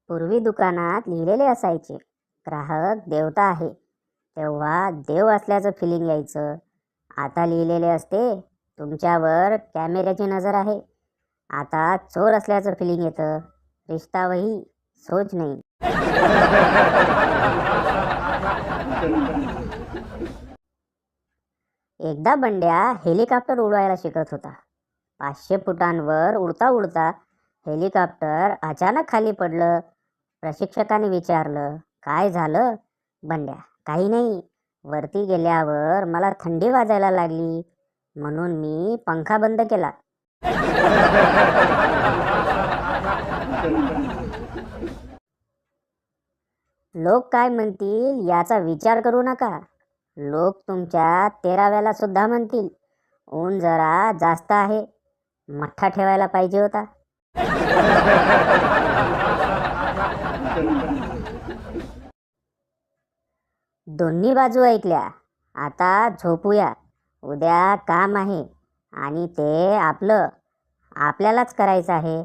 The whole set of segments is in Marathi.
पूर्वी दुकानात लिहिलेले असायचे, ग्राहक देवता आहे. तेव्हा देव असल्याचं फिलिंग यायचं. आता लिहिलेले असते, तुमच्यावर कॅमेऱ्याची नजर आहे. आता चोर असल्याचं फिलिंग येतं. रिश्ता वही सोच नाही. एकदा बंड्या हेलिकॉप्टर उडवायला शिकत होता. 500 फुटांवर उडता उडता हेलिकॉप्टर अचानक खाली पडलं. प्रशिक्षकाने विचारलं, काय झालं? बंड्या, काही नाही. वरती गेल्यावर मला थंडी वाजायला लागली, म्हणून मी पंखा बंद केला. लोक काय म्हणतील याचा विचार करू नका. लोक तुमच्या 13व्याला सुद्धा म्हणतील, ऊन जरा जास्त आहे, मठ्ठा ठेवायला पाहिजे होता. दोन्ही बाजू ऐकल्या. आता झोपूया. उद्या काम आहे आणि ते आपल्यालाच करायचं आहे.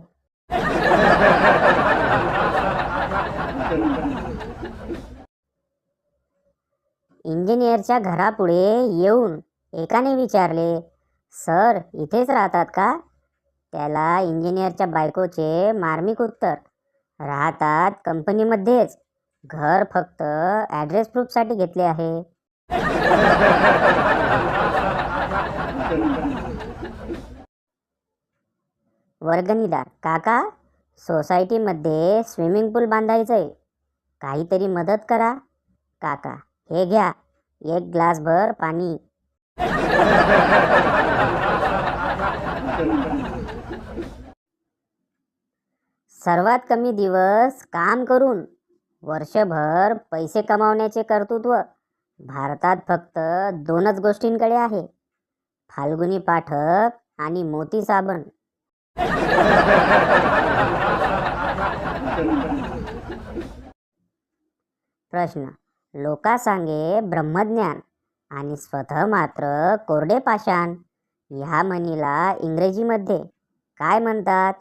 इंजिनियरच्या घरापुढे येऊन एकाने विचारले, सर इथेच राहतात का? त्याला इंजिनियरच्या बायकोचे मार्मिक उत्तर, राहतात कंपनीमध्येच. घर फक्त ॲड्रेस प्रूफसाठी घेतले आहे. वर्गणीदार काका, सोसायटीमध्ये स्विमिंग पूल बांधायचंय, काहीतरी मदत करा. काका, हे घ्या, एक ग्लासभर पाणी. सर्वात कमी दिवस काम करून वर्षभर पैसे कमावण्याचे कर्तृत्व भारतात फक्त 2च गोष्टींकडे आहे, फाल्गुनी पाठक आणि मोती साबण. प्रश्न, लोका सांगे ब्रह्मज्ञान आणि स्वतः मात्र कोरडे पाषाण, ह्या म्हणीला इंग्रजीमध्ये काय म्हणतात?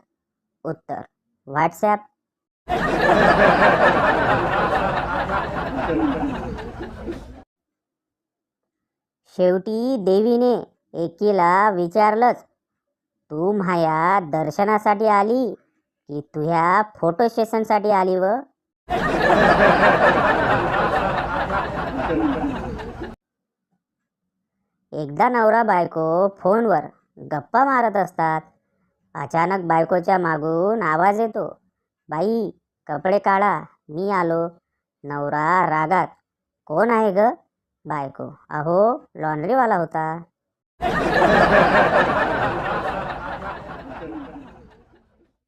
उत्तर, व्हॉट्सॲप. शेवटी देवीने एकीला विचारलंच, तू म्हाया दर्शनासाठी आली की तुझ्या फोटो सेशनसाठी आली व? एकदा नवरा बायको फोनवर गप्पा मारत असतात. अचानक बायकोच्या मागून आवाज येतो, बाई कपडे काढा, मी आलो. नवरा रागात, कोण आहे ग? बायको, अहो लॉन्ड्रीवाला होता.